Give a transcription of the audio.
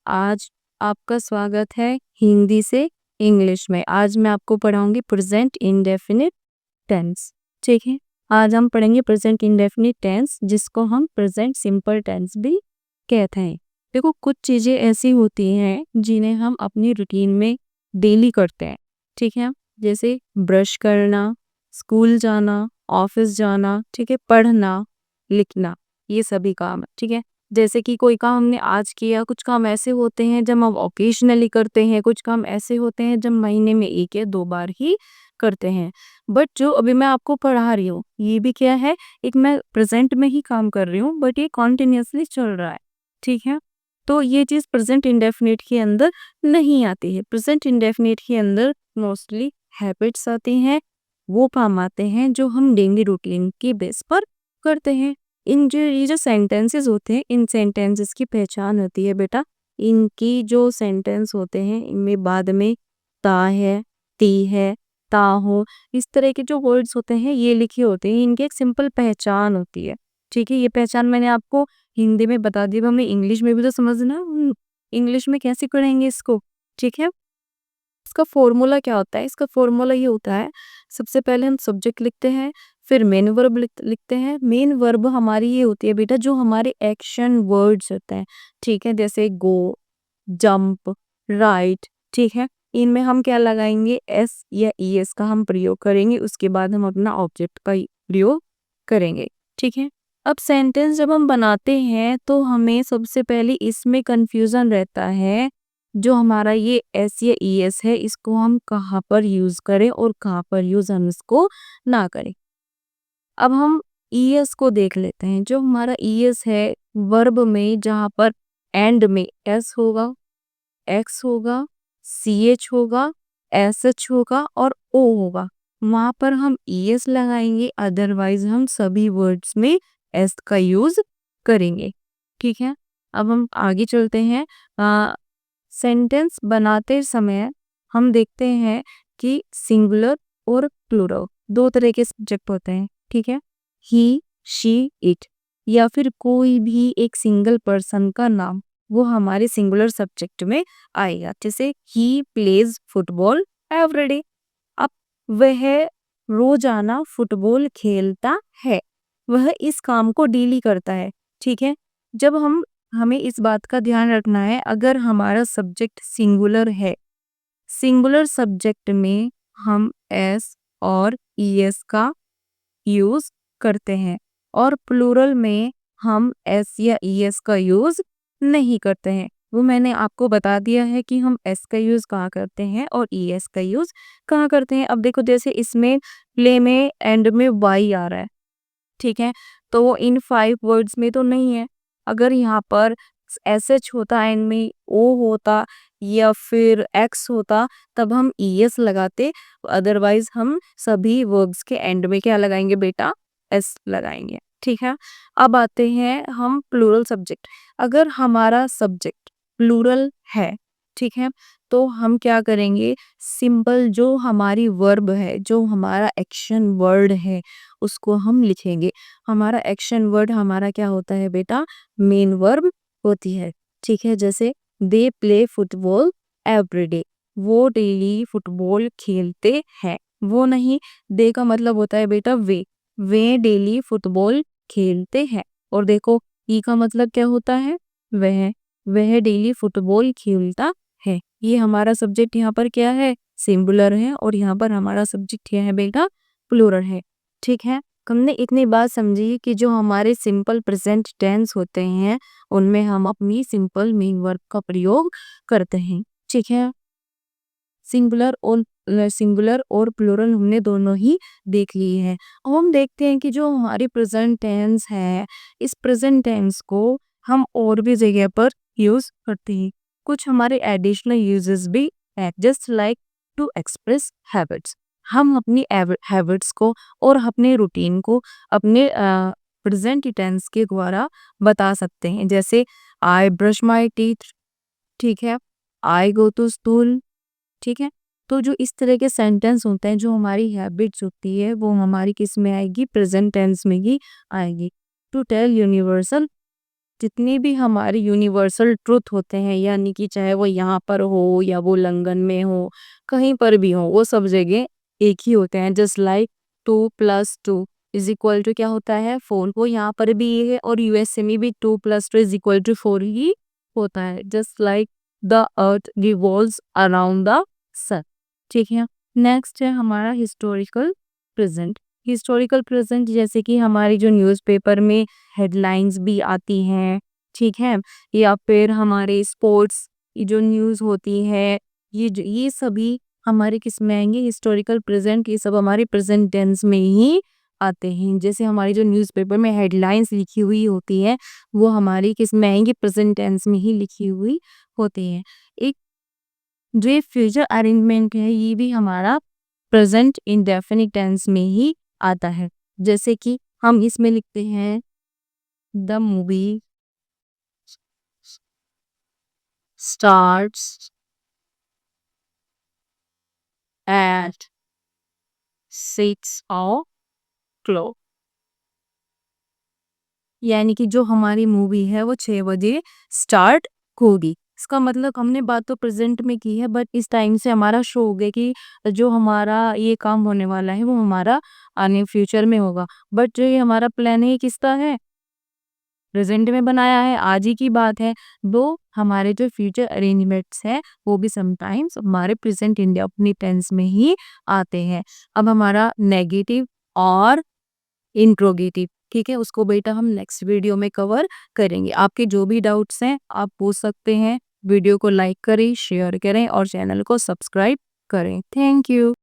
आज आपका स्वागत है हिंदी से इंग्लिश में। आज मैं आपको पढ़ाऊंगी प्रेजेंट इंडेफिनिट टेंस। ठीक है, आज हम पढ़ेंगे प्रेजेंट इंडेफिनिट टेंस, जिसको हम प्रेजेंट सिंपल टेंस भी कहते हैं। देखो, कुछ चीज़ें ऐसी होती हैं जिन्हें हम अपनी रूटीन में डेली करते हैं। ठीक है, जैसे ब्रश करना, स्कूल जाना, ऑफिस जाना, ठीक है, पढ़ना, लिखना, ये सभी काम है। ठीक है, जैसे कि कोई काम हमने आज किया, कुछ काम ऐसे होते हैं जब हम ओकेजनली करते हैं, कुछ काम ऐसे होते हैं जब महीने में 1 या 2 बार ही करते हैं। बट जो अभी मैं आपको पढ़ा रही हूँ, ये भी क्या है, एक मैं प्रेजेंट में ही काम कर रही हूँ, बट ये कॉन्टिन्यूसली चल रहा है। ठीक है, तो ये चीज़ प्रेजेंट इंडेफिनिट के अंदर नहीं आती है। प्रेजेंट इंडेफिनिट के अंदर मोस्टली हैबिट्स आती हैं, वो काम आते हैं जो हम डेली रूटीन के बेस पर करते हैं। ये जो सेंटेंसेस होते हैं, इन सेंटेंसेस की पहचान होती है बेटा, इनकी जो सेंटेंस होते हैं इनमें बाद में ता है, ती है, ता हो, इस तरह के जो वर्ड्स होते हैं ये लिखे होते हैं। इनकी एक सिंपल पहचान होती है। ठीक है, ये पहचान मैंने आपको हिंदी में बता दी, अब हमें इंग्लिश में भी तो समझना। इंग्लिश में कैसे करेंगे इसको? ठीक है, इसका फॉर्मूला क्या होता है? इसका फॉर्मूला ये होता है, सबसे पहले हम सब्जेक्ट लिखते हैं, फिर मेन वर्ब लिखते हैं। मेन वर्ब हमारी ये होती है बेटा, जो हमारे एक्शन वर्ड्स होते हैं। ठीक है, जैसे गो, जंप, राइट। ठीक है, इनमें हम क्या लगाएंगे? एस या ईएस का हम प्रयोग करेंगे, उसके बाद हम अपना ऑब्जेक्ट का प्रयोग करेंगे। ठीक है, अब सेंटेंस जब हम बनाते हैं तो हमें सबसे पहले इसमें कंफ्यूजन रहता है, जो हमारा ये एस या ईएस है, इसको हम कहाँ पर यूज करें और कहाँ पर यूज हम इसको ना करें। अब हम ईएस को देख लेते हैं। जो हमारा ईएस है, वर्ब में जहाँ पर एंड में एस होगा, एक्स होगा, सीएच होगा, एसएच होगा और ओ होगा, वहां पर हम ईएस लगाएंगे। अदरवाइज हम सभी वर्ड्स में एस का यूज करेंगे। ठीक है, अब हम आगे चलते हैं। सेंटेंस बनाते समय हम देखते हैं कि सिंगुलर और प्लूरल दो तरह के सब्जेक्ट होते हैं। ठीक है, ही, शी, इट, या फिर कोई भी एक सिंगल पर्सन का नाम, वो हमारे सिंगुलर सब्जेक्ट में आएगा। जैसे ही प्लेज फुटबॉल एवरीडे, अब वह रोजाना फुटबॉल खेलता है, वह इस काम को डेली करता है। ठीक है, जब हमें इस बात का ध्यान रखना है, अगर हमारा सब्जेक्ट सिंगुलर है, सिंगुलर सब्जेक्ट में हम एस और ईएस का यूज करते हैं, और प्लूरल में हम एस या ईएस का यूज नहीं करते हैं। वो मैंने आपको बता दिया है कि हम एस का यूज कहाँ करते हैं और ईएस का यूज कहाँ करते हैं। अब देखो, जैसे इसमें प्ले में एंड में वाई आ रहा है। ठीक है, तो वो इन 5 वर्ड्स में तो नहीं है। अगर यहाँ पर एस एच होता, एंड में ओ होता या फिर एक्स होता, तब हम ईएस लगाते। अदरवाइज हम सभी वर्ब्स के एंड में क्या लगाएंगे बेटा? एस लगाएंगे। ठीक है, अब आते हैं हम प्लूरल सब्जेक्ट। अगर हमारा सब्जेक्ट प्लूरल है, ठीक है, तो हम क्या करेंगे? सिंपल जो हमारी वर्ब है, जो हमारा एक्शन वर्ड है, उसको हम लिखेंगे। हमारा एक्शन वर्ड हमारा क्या होता है बेटा? मेन वर्ब होती है। ठीक है, जैसे दे प्ले फुटबॉल एवरीडे, वो डेली फुटबॉल खेलते हैं। वो नहीं, दे का मतलब होता है बेटा वे डेली फुटबॉल खेलते हैं। और देखो, ई का मतलब क्या होता है? वह डेली फुटबॉल खेलता है। ये हमारा सब्जेक्ट यहाँ पर क्या है? सिंगुलर है, और यहाँ पर हमारा सब्जेक्ट क्या है बेटा? प्लूरल है। ठीक है, हमने इतनी बात समझी कि जो हमारे सिंपल प्रेजेंट टेंस होते हैं, उनमें हम अपनी सिंपल मेन वर्ब का प्रयोग करते हैं। ठीक है, सिंगुलर और प्लूरल हमने दोनों ही देख लिए हैं। अब हम देखते हैं कि जो हमारी प्रेजेंट टेंस है, इस प्रेजेंट टेंस को हम और भी जगह पर यूज करते हैं। कुछ हमारे एडिशनल यूजेस भी है, just like to express habits. हम अपनी हैबिट्स को और अपने रूटीन को अपने प्रेजेंट टेंस के द्वारा बता सकते हैं। जैसे आई ब्रश माई टीथ, ठीक है, आई गो टू स्कूल। ठीक है, तो जो इस तरह के सेंटेंस होते हैं, जो हमारी हैबिट्स होती है, वो हमारी किस में आएगी? प्रेजेंट टेंस में ही आएगी। टू टेल यूनिवर्सल जितने भी हमारे यूनिवर्सल ट्रुथ होते हैं, यानी कि चाहे वो यहाँ पर हो या वो लंदन में हो, कहीं पर भी हो, वो सब जगह एक ही होते हैं। जस्ट लाइक 2 + 2 = क्या होता है? 4। वो यहाँ पर भी ये है और यूएसए में भी 2 + 2 = 4 ही होता है। Just like the earth revolves around the sun. ठीक है। नेक्स्ट है हमारा हिस्टोरिकल प्रेजेंट। हिस्टोरिकल प्रेजेंट जैसे कि हमारी जो न्यूज़पेपर में हेडलाइंस भी आती हैं, ठीक है? या फिर हमारे स्पोर्ट्स की जो न्यूज़ होती है, ये सभी हमारे किस में आएंगे? Historical present. ये सब हमारे प्रेजेंट टेंस में ही आते हैं। जैसे हमारी जो न्यूज़पेपर में हेडलाइंस लिखी हुई होती है, वो हमारी किस में आएंगी? प्रेजेंट टेंस में ही लिखी हुई होती है। एक जो ये फ्यूचर अरेंजमेंट है, ये भी हमारा प्रेजेंट इंडेफिनिट टेंस में ही आता है। जैसे कि हम इसमें लिखते हैं the movie starts at 6 o'clock। यानी कि जो हमारी मूवी है वो 6 बजे स्टार्ट होगी। इसका मतलब हमने बात तो प्रेजेंट में की है, बट इस टाइम से हमारा शो हो गया कि जो हमारा ये काम होने वाला है वो हमारा आने फ्यूचर में होगा। बट जो ये हमारा प्लान है, ये किसका है? प्रेजेंट में बनाया है, आज ही की बात है। दो हमारे जो फ्यूचर अरेंजमेंट्स हैं, वो भी समटाइम्स हमारे प्रेजेंट इंडेफिनिट टेंस में ही आते हैं। अब हमारा नेगेटिव और इंट्रोगेटिव, ठीक है, उसको बेटा हम नेक्स्ट वीडियो में कवर करेंगे। आपके जो भी डाउट्स हैं आप पूछ सकते हैं। वीडियो को लाइक करें, शेयर करें और चैनल को सब्सक्राइब करें। Thank you.